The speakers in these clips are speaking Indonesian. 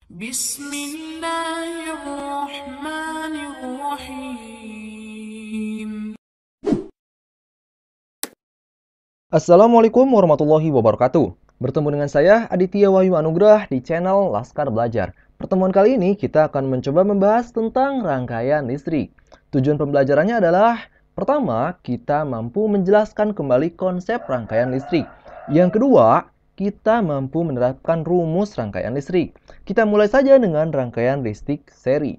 Bismillahirrahmanirrahim. Assalamualaikum warahmatullahi wabarakatuh. Bertemu dengan saya Aditya Wahyu Anugrah di channel Laskar Belajar. Pertemuan kali ini kita akan mencoba membahas tentang rangkaian listrik. Tujuan pembelajarannya adalah pertama, kita mampu menjelaskan kembali konsep rangkaian listrik. Yang kedua, kita mampu menerapkan rumus rangkaian listrik. Kita mulai saja dengan rangkaian listrik seri.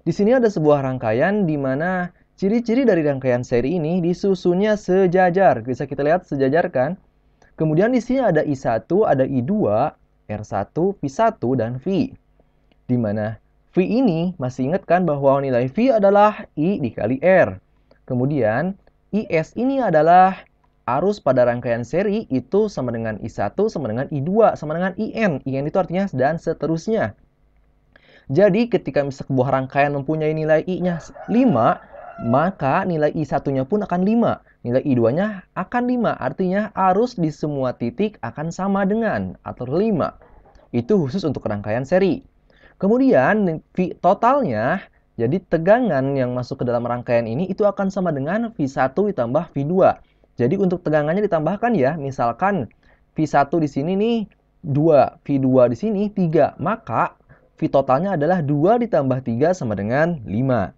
Di sini ada sebuah rangkaian di mana ciri-ciri dari rangkaian seri ini disusunnya sejajar. Bisa kita lihat sejajar kan? Kemudian di sini ada I1, ada I2, R1, V1, dan V. Di mana V ini masih ingat kan bahwa nilai V adalah I dikali R. Kemudian IS ini adalah arus pada rangkaian seri itu sama dengan I1 sama dengan I2 sama dengan IN. IN itu artinya dan seterusnya. Jadi ketika misalnya sebuah rangkaian mempunyai nilai I-nya 5, maka nilai I1-nya pun akan 5. Nilai I2-nya akan 5. Artinya arus di semua titik akan sama dengan atau 5. Itu khusus untuk rangkaian seri. Kemudian V totalnya, jadi tegangan yang masuk ke dalam rangkaian ini itu akan sama dengan V1 ditambah V2. Jadi untuk tegangannya ditambahkan ya, misalkan V1 di sini nih 2, V2 di sini 3, maka V totalnya adalah 2 ditambah 3 sama dengan 5.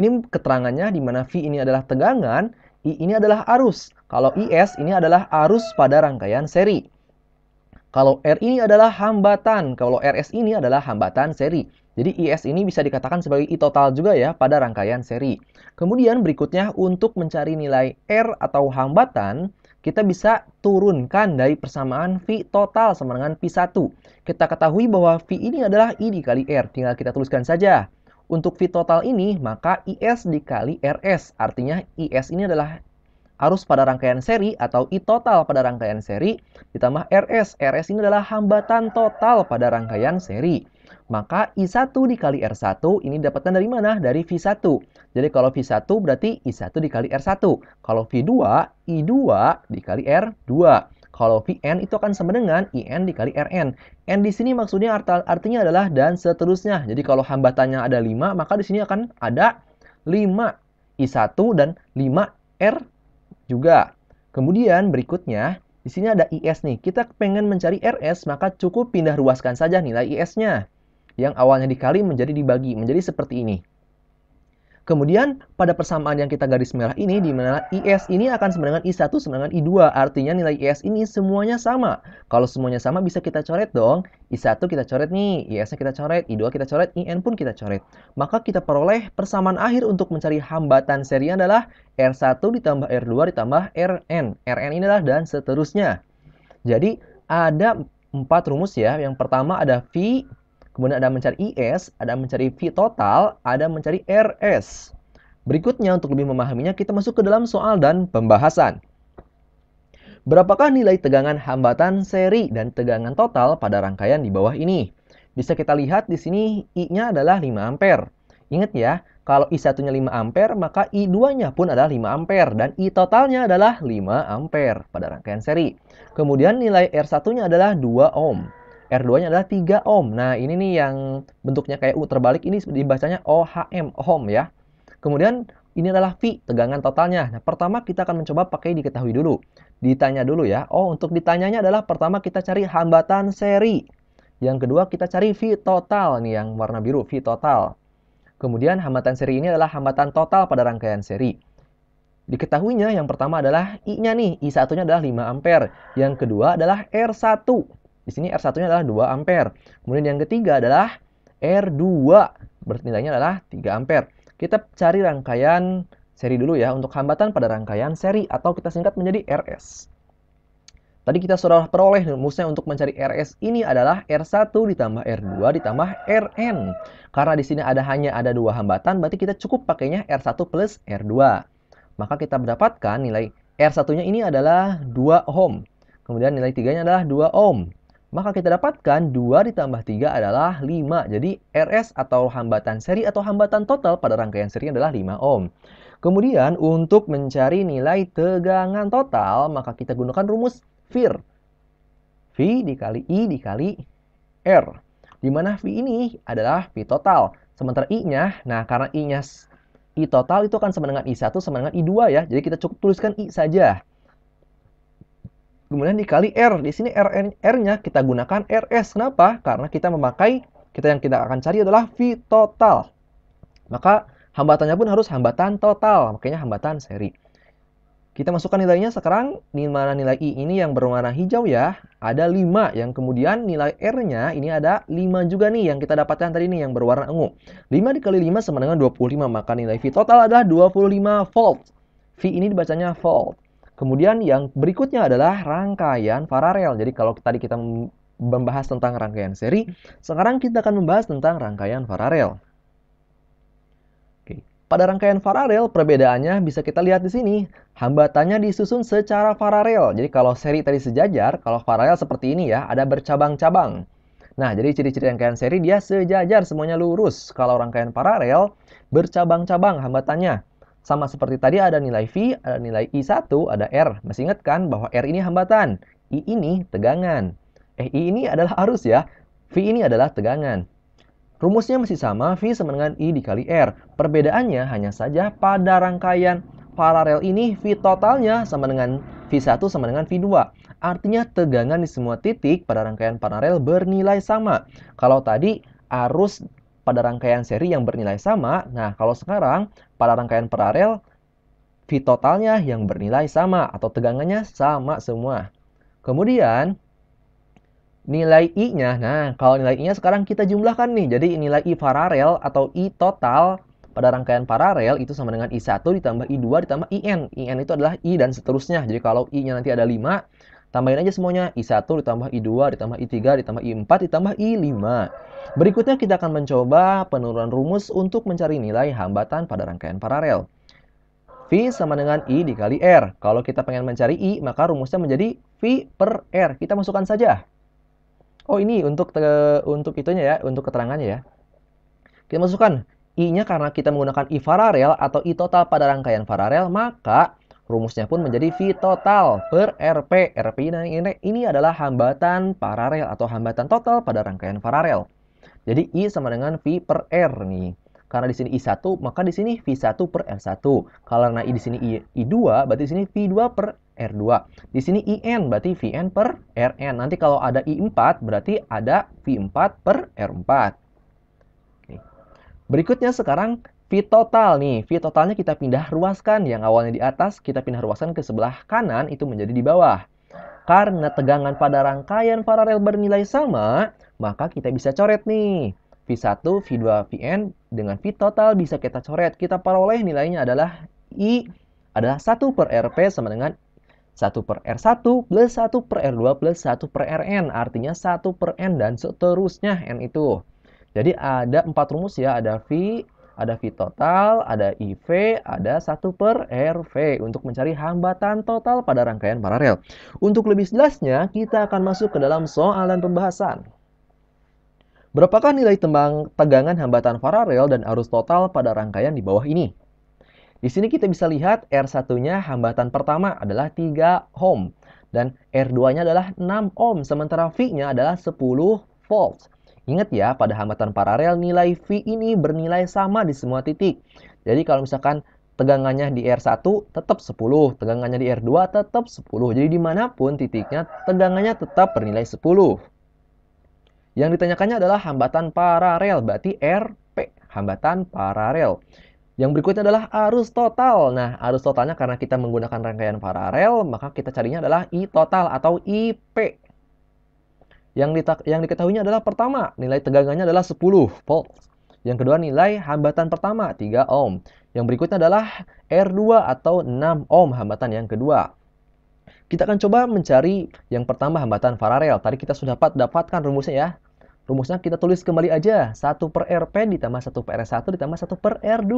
Ini keterangannya di mana V ini adalah tegangan, I ini adalah arus. Kalau IS ini adalah arus pada rangkaian seri. Kalau R ini adalah hambatan, kalau RS ini adalah hambatan seri. Jadi IS ini bisa dikatakan sebagai I total juga ya pada rangkaian seri. Kemudian berikutnya untuk mencari nilai R atau hambatan, kita bisa turunkan dari persamaan V total sama dengan V1. Kita ketahui bahwa V ini adalah I dikali R, tinggal kita tuliskan saja. Untuk V total ini, maka IS dikali RS, artinya IS ini adalah arus pada rangkaian seri atau I total pada rangkaian seri ditambah RS. RS ini adalah hambatan total pada rangkaian seri. Maka I1 dikali R1 ini dapatkan dari mana? Dari V1. Jadi kalau V1 berarti I1 dikali R1. Kalau V2, I2 dikali R2. Kalau Vn itu akan sama dengan In dikali Rn. N di sini maksudnya artinya adalah dan seterusnya. Jadi kalau hambatannya ada 5, maka di sini akan ada 5 I1 dan 5 R juga. Kemudian berikutnya, di sini ada IS nih. Kita pengen mencari RS, maka cukup pindah ruaskan saja nilai IS-nya. Yang awalnya dikali menjadi dibagi, menjadi seperti ini. Kemudian pada persamaan yang kita garis merah ini, di mana IS ini akan sama dengan I1 sama dengan I2. Artinya nilai IS ini semuanya sama. Kalau semuanya sama bisa kita coret dong. I1 kita coret nih, IS-nya kita coret, I2 kita coret, IN pun kita coret. Maka kita peroleh persamaan akhir untuk mencari hambatan seri adalah R1 ditambah R2 ditambah Rn. Rn ini adalah dan seterusnya. Jadi ada 4 rumus ya. Yang pertama ada V, kemudian ada mencari IS, ada mencari V total, ada mencari RS. Berikutnya untuk lebih memahaminya kita masuk ke dalam soal dan pembahasan. Berapakah nilai tegangan hambatan seri dan tegangan total pada rangkaian di bawah ini? Bisa kita lihat di sini I-nya adalah 5 ampere. Ingat ya, kalau I1-nya 5 ampere, maka I2-nya pun adalah 5 ampere dan I totalnya adalah 5 ampere pada rangkaian seri. Kemudian nilai R1-nya adalah 2 ohm. R2-nya adalah 3 ohm. Nah, ini nih yang bentuknya kayak U terbalik, ini dibacanya OHM, ohm ya. Kemudian ini adalah V, tegangan totalnya. Nah, pertama kita akan mencoba pakai diketahui dulu. Ditanya dulu ya. Oh, untuk ditanyanya adalah pertama kita cari hambatan seri. Yang kedua kita cari V total, nih yang warna biru, V total. Kemudian hambatan seri ini adalah hambatan total pada rangkaian seri. Diketahuinya yang pertama adalah I-nya nih, I1-nya adalah 5 ampere. Yang kedua adalah R1. Di sini R1-nya adalah 2 ampere. Kemudian yang ketiga adalah R2. Bernilainya adalah 3 ampere. Kita cari rangkaian seri dulu ya untuk hambatan pada rangkaian seri atau kita singkat menjadi RS. Tadi kita sudah peroleh rumusnya untuk mencari RS ini adalah R1 ditambah R2 ditambah Rn. Karena di sini hanya ada 2 hambatan, berarti kita cukup pakainya R1 plus R2. Maka kita mendapatkan nilai R1-nya ini adalah 2 ohm. Kemudian nilai 3-nya adalah 2 ohm. Maka kita dapatkan 2 ditambah 3 adalah 5. Jadi RS atau hambatan seri atau hambatan total pada rangkaian seri adalah 5 ohm. Kemudian untuk mencari nilai tegangan total, maka kita gunakan rumus VIR. V dikali I dikali R. Di mana V ini adalah V total. Sementara I-nya, nah karena I-nya I total itu akan sama dengan I1 sama dengan I2 ya. Jadi kita cukup tuliskan I saja. Kemudian dikali R. Di sini R-nya kita gunakan RS. Kenapa? Karena kita memakai, yang kita akan cari adalah V total. Maka hambatannya pun harus hambatan total. Makanya hambatan seri. Kita masukkan nilainya sekarang, di mana nilai I ini yang berwarna hijau ya, ada 5. Yang kemudian nilai R-nya ini ada 5 juga nih, yang kita dapatkan tadi nih, yang berwarna ungu. 5 dikali 5 sama dengan 25, maka nilai V total adalah 25 volt. V ini dibacanya volt. Kemudian yang berikutnya adalah rangkaian paralel. Jadi kalau tadi kita membahas tentang rangkaian seri, sekarang kita akan membahas tentang rangkaian paralel. Pada rangkaian paralel, perbedaannya bisa kita lihat di sini. Hambatannya disusun secara paralel. Jadi kalau seri tadi sejajar, kalau paralel seperti ini ya, ada bercabang-cabang. Nah, jadi ciri-ciri rangkaian seri dia sejajar, semuanya lurus. Kalau rangkaian paralel, bercabang-cabang hambatannya. Sama seperti tadi ada nilai V, ada nilai I1, ada R. Masih ingat kan bahwa R ini hambatan, I ini tegangan. I ini adalah arus ya, V ini adalah tegangan. Rumusnya masih sama, V sama dengan I dikali R. Perbedaannya hanya saja pada rangkaian paralel ini V totalnya sama dengan V1 sama dengan V2. Artinya tegangan di semua titik pada rangkaian paralel bernilai sama. Kalau tadi arus pada rangkaian seri yang bernilai sama, nah kalau sekarang pada rangkaian paralel V totalnya yang bernilai sama atau tegangannya sama semua. Kemudian nilai I-nya, nah kalau nilai I-nya sekarang kita jumlahkan nih. Jadi nilai I paralel atau I total pada rangkaian paralel itu sama dengan I1 ditambah I2 ditambah IN. IN itu adalah I dan seterusnya. Jadi kalau I-nya nanti ada 5, tambahin aja semuanya. I1 ditambah I2 ditambah I3 ditambah I4 ditambah I5. Berikutnya kita akan mencoba penurunan rumus untuk mencari nilai hambatan pada rangkaian paralel. V sama dengan I dikali R. Kalau kita pengen mencari I, maka rumusnya menjadi V per R. Kita masukkan saja. Oh ini untuk itunya ya, untuk keterangannya ya. Kita masukkan I-nya karena kita menggunakan I paralel atau I total pada rangkaian paralel, maka rumusnya pun menjadi V total per RP. RP ini adalah hambatan paralel atau hambatan total pada rangkaian paralel. Jadi I sama dengan V per R nih. Karena di sini I1, maka di sini V1 per R1. Karena I di sini I2, berarti di sini V2 per R2. Di sini IN berarti VN per RN. Nanti kalau ada I4 berarti ada V4 per R4. Oke. Berikutnya sekarang V total nih. V totalnya kita pindah ruaskan. Yang awalnya di atas kita pindah ruaskan ke sebelah kanan, itu menjadi di bawah. Karena tegangan pada rangkaian paralel bernilai sama, maka kita bisa coret nih. V1, V2, Vn dengan V total bisa kita coret. Kita peroleh nilainya adalah I adalah 1 per Rp sama dengan 1 per R1 plus 1 per R2 plus 1 per Rn. Artinya 1 per N dan seterusnya N itu. Jadi ada 4 rumus ya. Ada V, ada V total, ada IV, ada 1 per RV untuk mencari hambatan total pada rangkaian paralel. Untuk lebih jelasnya, kita akan masuk ke dalam soal dan pembahasan. Berapakah nilai tegangan hambatan paralel dan arus total pada rangkaian di bawah ini? Di sini kita bisa lihat R1-nya hambatan pertama adalah 3 ohm dan R2-nya adalah 6 ohm, sementara V-nya adalah 10 volt. Ingat ya, pada hambatan paralel nilai V ini bernilai sama di semua titik. Jadi kalau misalkan tegangannya di R1 tetap 10, tegangannya di R2 tetap 10. Jadi dimanapun titiknya, tegangannya tetap bernilai 10. Yang ditanyakannya adalah hambatan paralel, berarti RP, hambatan paralel. Yang berikutnya adalah arus total. Nah, arus totalnya karena kita menggunakan rangkaian paralel, maka kita carinya adalah I total atau IP. Yang diketahuinya adalah pertama, nilai tegangannya adalah 10 volt. Yang kedua, nilai hambatan pertama, 3 ohm. Yang berikutnya adalah R2 atau 6 ohm, hambatan yang kedua. Kita akan coba mencari yang pertama, hambatan paralel. Tadi kita sudah dapatkan rumusnya ya. Rumusnya kita tulis kembali aja. 1 per RP ditambah 1 per R1 ditambah 1 per R2.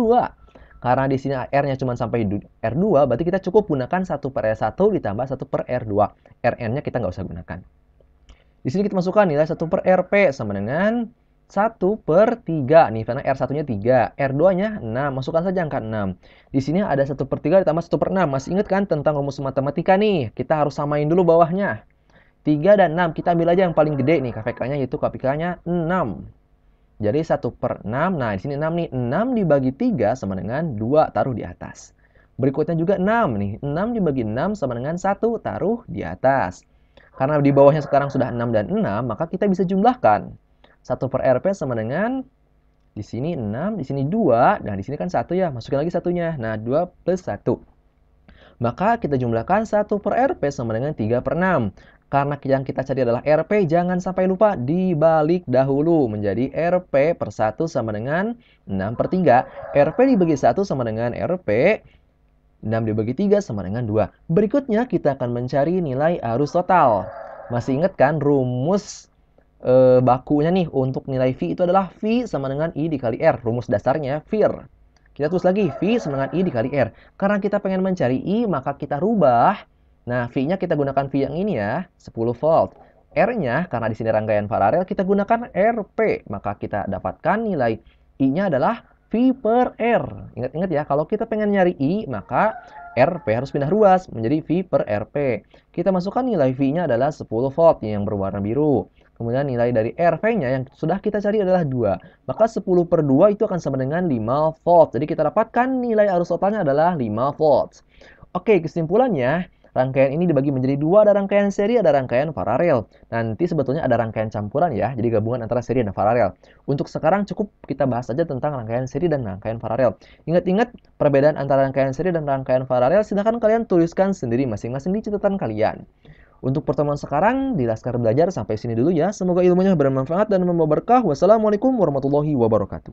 Karena di sini R-nya cuma sampai R2, berarti kita cukup gunakan 1 per R1 ditambah 1 per R2. Rn-nya kita nggak usah gunakan. Di sini kita masukkan nilai 1 per RP sama dengan 1 per 3. Nih, karena R1-nya 3, R2-nya 6. Masukkan saja angka 6. Di sini ada 1 per 3 ditambah 1 per 6. Masih ingat kan tentang rumus matematika nih? Kita harus samain dulu bawahnya. 3 dan 6. Kita ambil aja yang paling gede nih KPK-nya, yaitu KPK-nya 6. Jadi 1/6. Nah, di sini 6 nih. 6 dibagi 3 sama dengan 2, taruh di atas. Berikutnya juga 6 nih. 6 dibagi 6 sama dengan 1, taruh di atas. Karena di bawahnya sekarang sudah 6 dan 6, maka kita bisa jumlahkan. 1/RP sama dengan di sini 6, di sini 2, nah di sini kan 1 ya, masukin lagi satunya. Nah, 2 plus 1. Maka kita jumlahkan 1/RP sama dengan 3/6. Karena yang kita cari adalah RP, jangan sampai lupa dibalik dahulu menjadi RP per 1 sama dengan 6/3. RP dibagi 1 sama dengan RP, 6 dibagi 3 sama dengan 2. Berikutnya kita akan mencari nilai arus total. Masih ingat kan rumus bakunya nih untuk nilai V itu adalah V sama dengan I dikali R. Rumus dasarnya VIR. Kita tulis lagi V sama dengan I dikali R. Karena kita pengen mencari I, maka kita rubah. Nah, V-nya kita gunakan V yang ini ya, 10 volt. R-nya, karena di sini rangkaian paralel, kita gunakan RP. Maka kita dapatkan nilai I-nya adalah V per R. Ingat-ingat ya, kalau kita pengen nyari I, maka RP harus pindah ruas menjadi V per RP. Kita masukkan nilai V-nya adalah 10 volt yang berwarna biru. Kemudian nilai dari RV-nya yang sudah kita cari adalah 2. Maka 10/2 itu akan sama dengan 5 volt. Jadi kita dapatkan nilai arus totalnya adalah 5 volt. Oke, kesimpulannya, rangkaian ini dibagi menjadi 2, ada rangkaian seri, ada rangkaian paralel. Nanti sebetulnya ada rangkaian campuran ya, jadi gabungan antara seri dan paralel. Untuk sekarang cukup kita bahas saja tentang rangkaian seri dan rangkaian paralel. Ingat-ingat perbedaan antara rangkaian seri dan rangkaian paralel, silahkan kalian tuliskan sendiri masing-masing di catatan kalian. Untuk pertemuan sekarang di Laskar Belajar sampai sini dulu ya. Semoga ilmunya bermanfaat dan membawa berkah. Wassalamualaikum warahmatullahi wabarakatuh.